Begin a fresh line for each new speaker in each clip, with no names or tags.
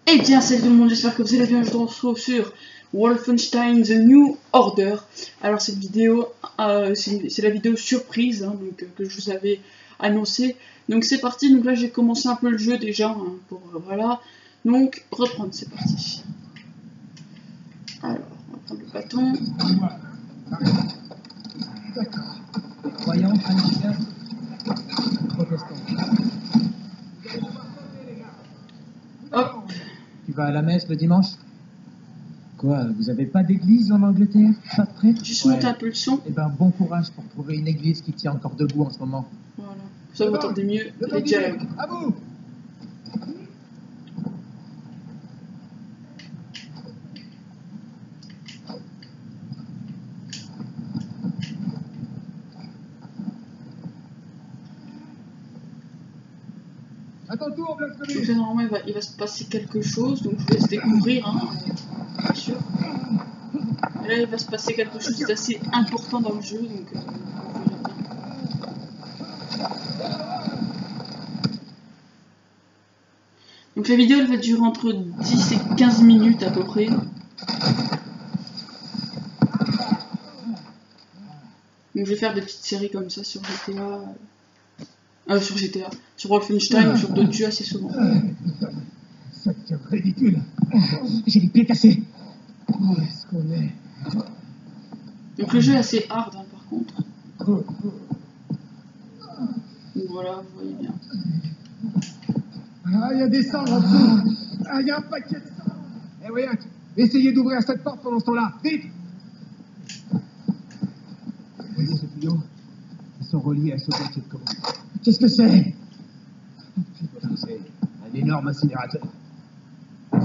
Eh bien, salut tout le monde, j'espère que vous allez bien. Je vous retrouve sur Wolfenstein The New Order. Alors, cette vidéo, c'est la vidéo surprise que je vous avais annoncé. Donc, c'est parti. Donc, là, j'ai commencé un peu le jeu déjà. Voilà. Donc, reprendre, c'est parti. Alors, on va prendre le bâton.
D'accord. Croyant, chrétien, protestant.
Hop.
Tu vas à la messe le dimanche? Quoi, vous avez pas d'église en Angleterre? Pas de prêtre?
Juste monter un peu le son.
Eh ben, bon courage pour trouver une église qui tient encore debout en ce moment.
Voilà. Ça vous entendez mieux les dialogues.
À vous! À ton tour, Blasphemy!
Donc là, normalement, il va se passer quelque chose. Donc, je vous laisse découvrir, hein, bien sûr. Et là, il va se passer quelque chose d'assez important dans le jeu. Donc, vous verrez bien. Donc la vidéo elle va durer entre 10 et 15 minutes à peu près. Donc je vais faire des petites séries comme ça sur sur Wolfenstein ou sur d'autres jeux assez souvent.
Ça devient ridicule. J'ai les pieds cassés. Où est-ce qu'on est?
Donc le jeu est assez hard hein, par contre. Donc voilà, vous voyez bien.
Ah, il y a des cendres en dessous. Ah, il y a un paquet de cendres. Eh oui, essayez d'ouvrir cette porte pendant ce temps-là. Vite! Vous voyez ce tuyau? Ils sont reliés à ce boîtier de commande. Qu'est-ce que c'est? Putain, c'est un énorme incinérateur.
On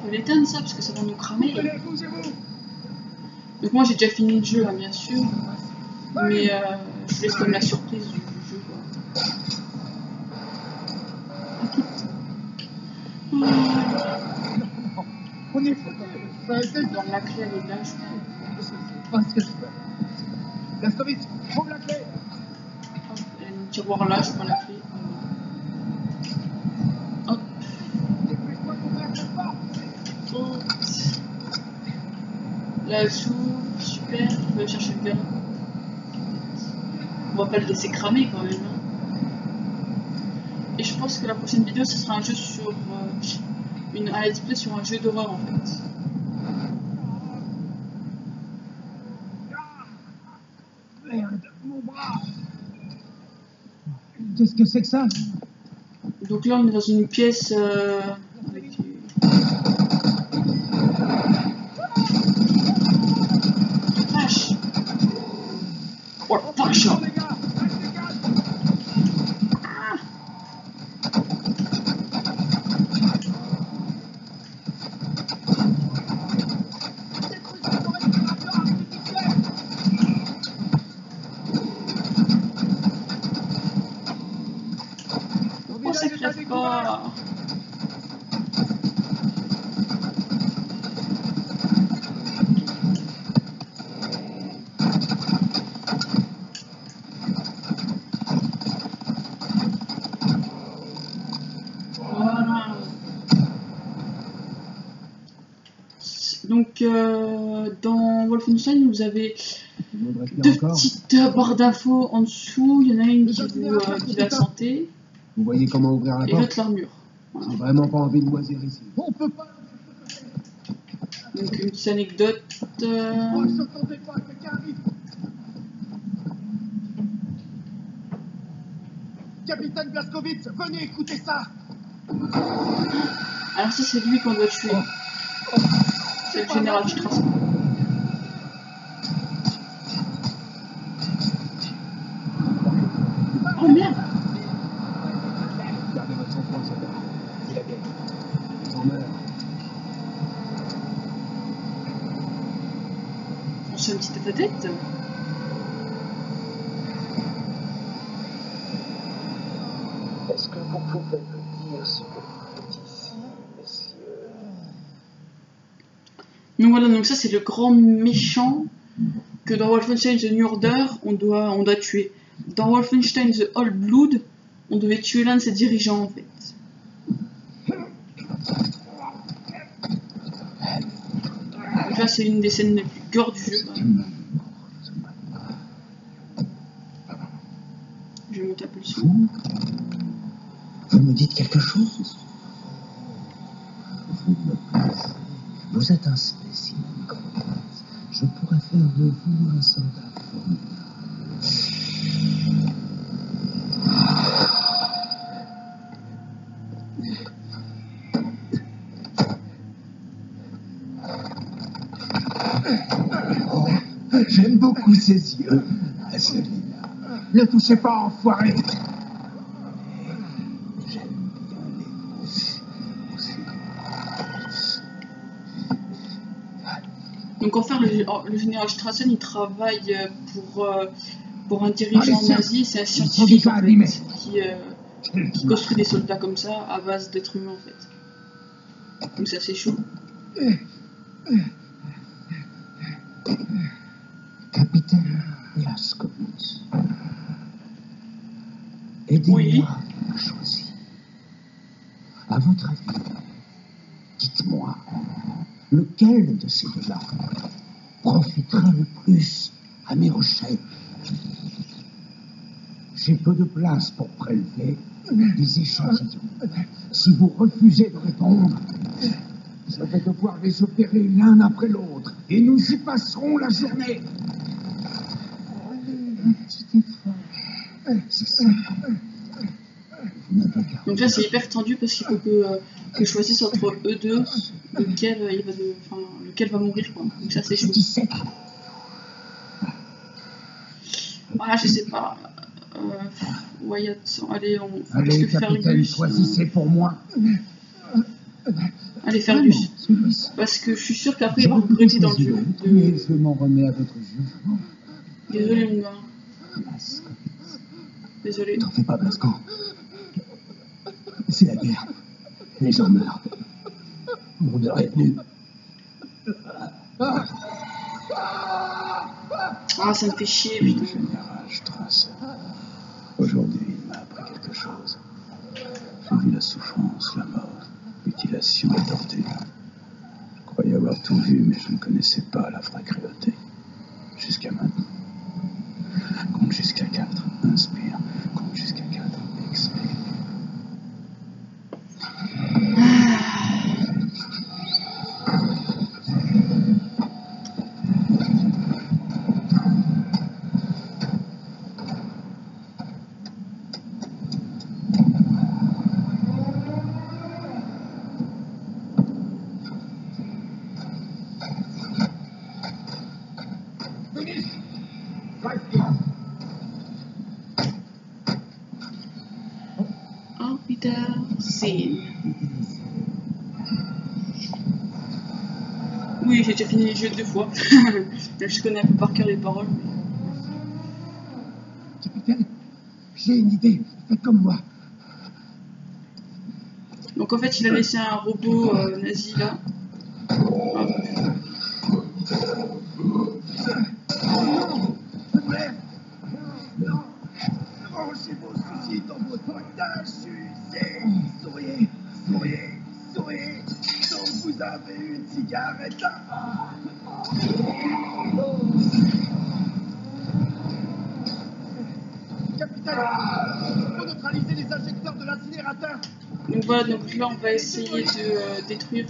peut l'éteindre ça parce que ça va nous cramer.
Allez, bougez-vous!
Donc moi j'ai déjà fini le jeu là bien sûr. Mais je vous laisse comme la surprise du jeu quoi.
On est foutu!
Dans la clé elle est là je crois.
Je sais pas ce que je fais. Blastovitz, trouve la clé!
Hop, il y a un tiroir là, je prends la clé. Hop.
Dépêche-toi d'ouvrir cette porte!
Hop. Là elle s'ouvre, super, je vais aller chercher le verre. On va pas le laisser cramer quand même. Hein. Et je pense que la prochaine vidéo ce sera un jeu sur un let's play sur un jeu d'horreur en fait.
Merde, mon bras! Qu'est-ce que c'est que ça?
Donc là on est dans une pièce avec vache. Oh la vache. Oh ça crève pas. Voilà. Donc dans Wolfenstein vous avez deux petites barres d'infos en dessous. Il y en a une qui vous dit la santé.
Vous voyez comment ouvrir la
Et
porte?
l'autre l'armure. Voilà.
J'ai vraiment pas envie de moisir ici. On peut pas.
Donc une petite anecdote.
S'entendez pas, quelqu'un arrive. Capitaine Blaskovitz, venez écouter ça.
Alors ça c'est lui qu'on doit tuer. C'est le général Strauss. Oh merde.
Gardez votre sang-froid, soldat. C'est la guerre. Ils en meurent.
On se fait un petit tête-à-tête.
Est-ce que vous pouvez me dire ce que vous faites ici, messieurs?
Donc voilà, donc ça c'est le grand méchant que dans Wolfenstein The New Order on doit tuer. dans Wolfenstein The Old Blood, on devait tuer l'un de ses dirigeants en fait. Donc là c'est une des scènes les plus gore du jeu. Je vais monter un peu le son.
Vous me dites quelque chose? Vous me plaisez. Vous êtes un spécimen complexe. Je pourrais faire de vous un soldat formidable. Oh, j'aime beaucoup ses yeux, celui-là. Ne touchez pas, enfoiré. J'aime bien les aussi.
Donc enfin le général Strassen il travaille pour un dirigeant nazi, c'est un scientifique en fait, qui construit des soldats comme ça à base d'êtres humains en fait. Donc c'est assez chaud.
Capitaine Blazkowicz, aidez-moi à choisir. À votre avis, dites-moi, lequel de ces deux-là profitera le plus à mes recherches? J'ai peu de place pour prélever des échantillons. Si vous refusez de répondre, je vais devoir les opérer l'un après l'autre et nous y passerons la journée. Un petit effort. C'est ça.
Donc là c'est hyper tendu parce qu'il faut que je choisisse entre eux deux lequel va mourir quoi. Donc ça c'est chaud. Voilà, je sais pas. Wyatt, allez,
allez capitaine, choisissez pour moi.
Allez, Fergus. Parce que je suis sûr qu'après il va regretter dans le jeu.
Mais je m'en remets à votre jugement.
Désolé mon gars. Désolé.
T'en fais pas, Blasco. C'est la guerre. Les gens meurent. Mon heure est venue.
Ah, ça me fait chier, putain.
Aujourd'hui, il m'a appris quelque chose. J'ai vu la souffrance, la mort, mutilation et torture. Je croyais avoir tout vu, mais je ne connaissais pas la vraie cruauté. Jusqu'à maintenant. Compte jusqu'à 4, inspire. Compte jusqu'à 4, expire.
Oh putain, c'est... Oui, j'ai déjà fini les jeux 2 fois. Je connais un peu par cœur les paroles. Mais...
Capitaine, j'ai une idée. Faites comme moi.
Donc en fait, il a laissé un robot nazi là. Hop.
Non. Rangez vos soucis dans vos potages. Souriez, souriez, souriez. Donc vous avez une cigarette. Capitaine, il faut neutraliser les injecteurs de l'incinérateur.
Donc voilà, donc là on va essayer de détruire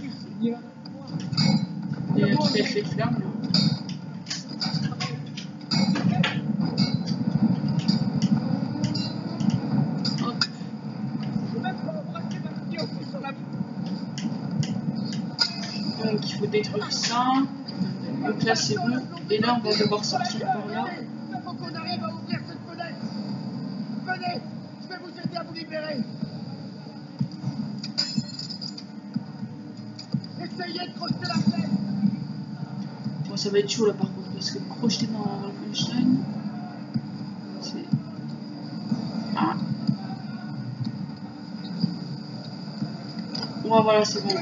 les flammes. Hop. Donc il faut détruire ça. Donc là c'est bon. Et là on va devoir sortir par là.
Il faut qu'on arrive à ouvrir cette fenêtre. Venez, je vais vous aider à vous libérer. Essayez de crocheter la fenêtre.
Bon, ça va être chaud là par contre, parce que crocheter dans Wolfenstein, c'est... Ah. Ouais, voilà, c'est bon.